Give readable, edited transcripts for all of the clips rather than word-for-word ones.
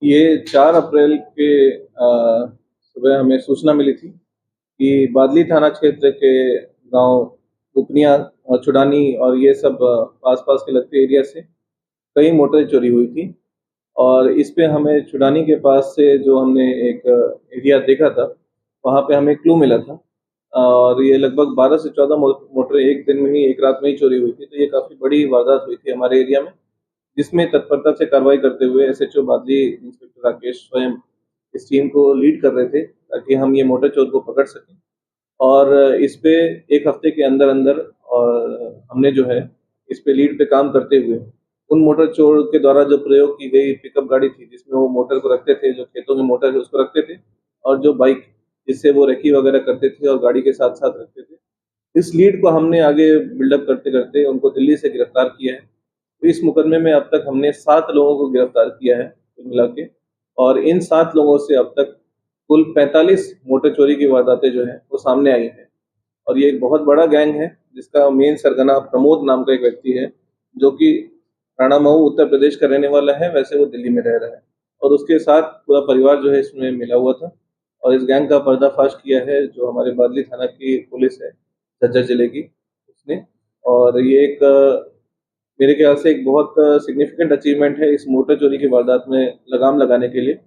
ये 4 अप्रैल के सुबह हमें सूचना मिली थी कि बादली थाना क्षेत्र के गांव उपनिया और चुड़ानी और ये सब आस-पास के लगते एरिया से कई मोटरें चोरी हुई थी। और इस पे हमें चुड़ानी के पास से जो हमने एक एरिया देखा था, वहाँ पे हमें क्लू मिला था और ये लगभग 12 से 14 मोटरें एक दिन में ही, एक रात में ही चोरी हुई थी। तो ये काफ़ी बड़ी वारदात हुई थी हमारे एरिया में, जिसमें तत्परता से कार्रवाई करते हुए एसएचओ बादली इंस्पेक्टर राकेश स्वयं इस टीम को लीड कर रहे थे, ताकि हम ये मोटर चोर को पकड़ सकें। और इस पे 1 हफ्ते के अंदर-अंदर और हमने जो है, इस पे लीड पे काम करते हुए, उन मोटर चोर के द्वारा जो प्रयोग की गई पिकअप गाड़ी थी, जिसमें वो मोटर को रखते थे, जो खेतों में मोटर है उसको रखते थे, और जो बाइक जिससे वो रेकी वगैरह करते थे और गाड़ी के साथ-साथ रखते थे। इस लीड को हमने आगे बिल्डअप करते-करते उनको दिल्ली से गिरफ्तार किया है। तो इस मुकदमे में अब तक हमने 7 लोगों को गिरफ्तार किया है कुल मिला के, और इन 7 लोगों से अब तक कुल 45 मोटर चोरी की वारदातें जो हैं वो सामने आई हैं। और ये एक बहुत बड़ा गैंग है, जिसका मेन सरगना प्रमोद नाम का एक व्यक्ति है, जो कि राणा मऊ उत्तर प्रदेश का रहने वाला है, वैसे वो दिल्ली में रह रहा है। और उसके साथ पूरा परिवार जो है इसमें मिला हुआ था, और इस गैंग का पर्दाफाश किया है जो हमारे बादली थाना की पुलिस है, झज्जर जिले की, उसने। और ये एक मेरे ख्याल से एक बहुत सिग्निफिकेंट अचीवमेंट है इस मोटर चोरी की वारदात में लगाम लगाने के लिए,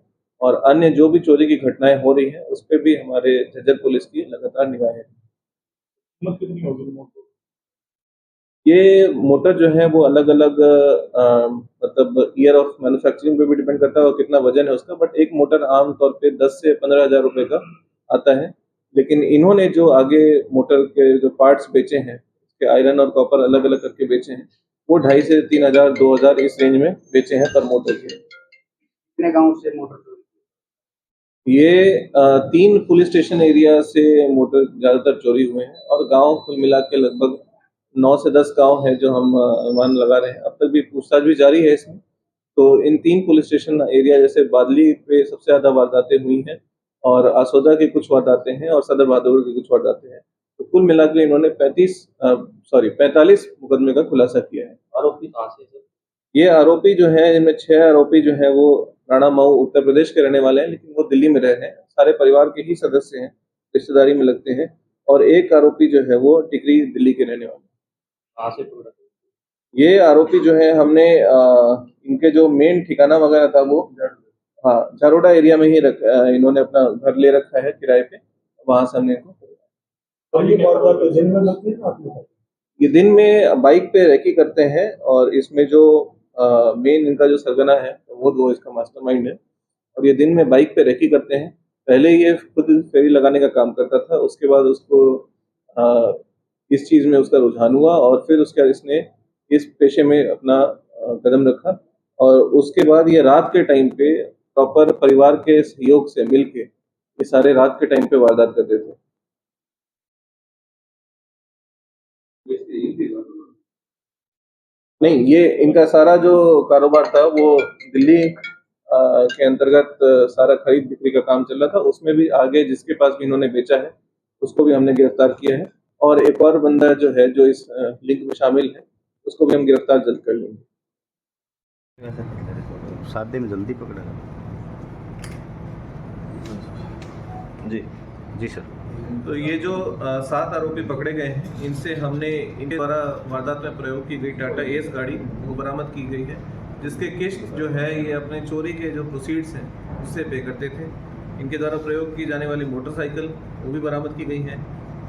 और अन्य जो भी चोरी की घटनाएँ हो रही हैं, उस पे भी हमारे झज्जर पुलिस की लगातार निगाहें हैं। कीमत कितनी होगी मोटर? ये मोटर जो है वो अलग-अलग मतलब ईयर ऑफ मैन्युफैक्चरिंग पे भी डिपेंड करता है और कितना वज़न है उसका, बट एक मोटर आम तौर पे 10 से 15,000 रुपए का आता है। लेकिन इन्होंने जो आगे मोटर के जो पार्ट्स बेचे हैं, उसके आयरन और कॉपर अलग-अलग करके बेचे हैं, वो 2,500 से 3,000 2,000 इस रेंज में बेचे हैं पर मोटर के। कितने गाँव से मोटर चोरी? ये 3 पुलिस स्टेशन एरिया से मोटर ज़्यादातर चोरी हुए हैं, और गाँव कुल मिला के लगभग 9 से 10 गाँव हैं जो हम अनुमान लगा रहे हैं। अब तक भी पूछताछ भी जारी है इसमें। तो इन 3 पुलिस स्टेशन एरिया जैसे बादली पे सबसे ज़्यादा वारदातें हुई हैं, और आसोदा की कुछ वारदातें हैं, और सदर बहादुरगढ़ की कुछ वारदातें हैं। तो कुल मिला के इन्होंने 45 मुकदमे का खुलासा किया है। आरोपी कहाँ से थे? ये आरोपी जो हैं, इनमें 6 आरोपी जो हैं वो राणा मऊ उत्तर प्रदेश के रहने वाले हैं, लेकिन वो दिल्ली में रह रहे हैं। सारे परिवार के ही सदस्य हैं, रिश्तेदारी में लगते हैं, और एक आरोपी जो है वो टिकरी दिल्ली के रहने वाले हैं। कहाँ से पकड़ा? ये आरोपी जो है हमने इनके जो मेन ठिकाना वगैरह था वो हाँ, झरोडा एरिया में ही इन्होंने अपना घर ले रखा है किराए पे, वहाँ से हमने इनको पकड़ा। और ये वारदात दिन में लगती है रात में? ये दिन में बाइक पे रेकी करते हैं, और इसमें जो मेन इनका जो सरगना है वो इसका मास्टरमाइंड है, और ये दिन में बाइक पे रेकी करते हैं। पहले ये खुद फेरी लगाने का काम करता था, उसके बाद उसको इस चीज़ में उसका रुझान हुआ, और फिर उसके बाद इसने इस पेशे में अपना कदम रखा, और उसके बाद ये रात के टाइम पे प्रॉपर परिवार के सहयोग से मिलके ये सारे रात के टाइम पे वारदात करते थे। नहीं, ये इनका सारा जो कारोबार था वो दिल्ली के अंतर्गत सारा खरीद बिक्री का काम चल रहा था। उसमें भी आगे जिसके पास भी इन्होंने बेचा है, उसको भी हमने गिरफ्तार किया है, और एक और बंदा जो है जो इस लिंक में शामिल है, उसको भी हम गिरफ्तार जल्द कर लेंगे। सात दिन जल्दी पकड़ा जी जी सर। तो ये जो 7 आरोपी पकड़े गए हैं, इनसे हमने इनके द्वारा वारदात में प्रयोग की गई टाटा एस गाड़ी वो बरामद की गई है, जिसके किस्त जो है ये अपने चोरी के जो प्रोसीड्स हैं उससे पे करते थे। इनके द्वारा प्रयोग की जाने वाली मोटरसाइकिल वो भी बरामद की गई है।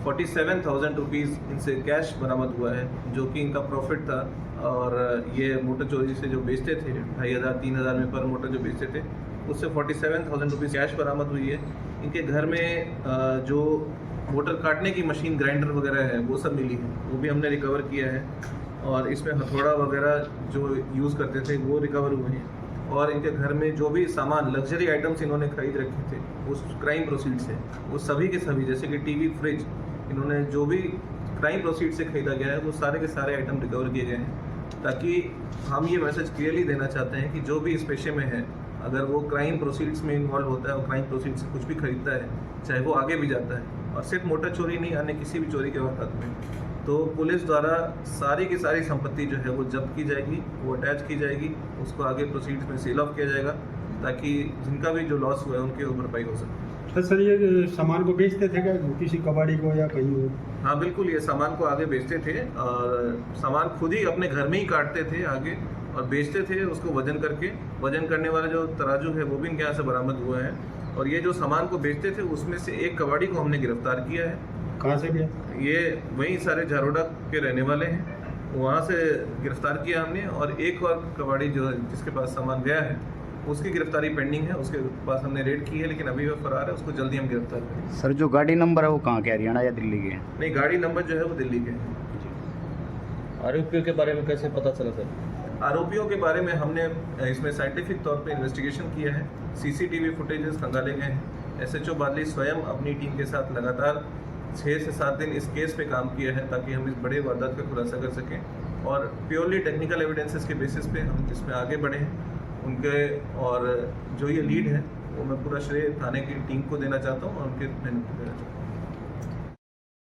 47,000 रुपीज़ इनसे कैश बरामद हुआ है, जो कि इनका प्रॉफिट था। और ये मोटर चोरी से जो बेचते थे 2,500 3,000 में पर मोटर जो बेचते थे, उससे 47,000 रुपीज़ कैश बरामद हुई है। इनके घर में जो मोटर काटने की मशीन ग्राइंडर वगैरह है वो सब मिली है, वो भी हमने रिकवर किया है, और इसमें हथौड़ा वगैरह जो यूज़ करते थे वो रिकवर हुए हैं। और इनके घर में जो भी सामान लग्जरी आइटम्स इन्होंने खरीद रखे थे उस क्राइम प्रोसीड से, वो सभी के सभी, जैसे कि टीवी, फ्रिज, इन्होंने जो भी क्राइम प्रोसीड से खरीदा गया है वो सारे के सारे आइटम रिकवर किए गए हैं, ताकि हम ये मैसेज क्लियरली देना चाहते हैं कि जो भी इस पेशे में है, अगर वो क्राइम प्रोसीड्स में इन्वॉल्व होता है और क्राइम प्रोसीड से कुछ भी खरीदता है, चाहे वो आगे भी जाता है, और सिर्फ मोटर चोरी नहीं, अन्य किसी भी चोरी के वक्त में, तो पुलिस द्वारा सारी की सारी संपत्ति जो है वो जब्त की जाएगी, वो अटैच की जाएगी, उसको आगे प्रोसीड्स में सेल ऑफ किया जाएगा, ताकि जिनका भी जो लॉस हुआ है उनकी भरपाई हो सके। तो सर ये सामान को बेचते थे क्या किसी कबाड़ी को या कहीं और? हाँ बिल्कुल, ये सामान को आगे बेचते थे और सामान खुद ही अपने घर में ही काटते थे आगे और बेचते थे उसको वजन करके। वजन करने वाला जो तराजू है वो भी इनके यहाँ से बरामद हुआ है और ये जो सामान को बेचते थे उसमें से एक कबाड़ी को हमने गिरफ्तार किया है। कहाँ से गया? ये वहीं सारे झारोडा के रहने वाले हैं, वहाँ से गिरफ्तार किया हमने। और एक और कबाड़ी जो जिसके पास सामान गया है उसकी गिरफ्तारी पेंडिंग है, उसके पास हमने रेड की है लेकिन अभी वो फरार है, उसको जल्दी हम गिरफ्तार करेंगे। सर जो गाड़ी नंबर है वो कहाँ के, हरियाणा या दिल्ली के हैं? नहीं, गाड़ी नंबर जो है वो दिल्ली के है। आरोपियों के बारे में कैसे पता चला सर? आरोपियों के बारे में हमने इसमें साइंटिफिक तौर पे इन्वेस्टिगेशन किया है, सीसीटीवी फुटेजेस खंगाले गए हैं। एसएचओ बादली स्वयं अपनी टीम के साथ लगातार 6 से 7 दिन इस केस पे काम किया है ताकि हम इस बड़े वारदात का खुलासा कर सकें और प्योरली टेक्निकल एविडेंसेस के बेसिस पे हम इसमें आगे बढ़े हैं उनके। और जो ये लीड है वो मैं पूरा श्रेय थाने की टीम को देना चाहता हूँ और उनके मेहनत को देना चाहता हूँ।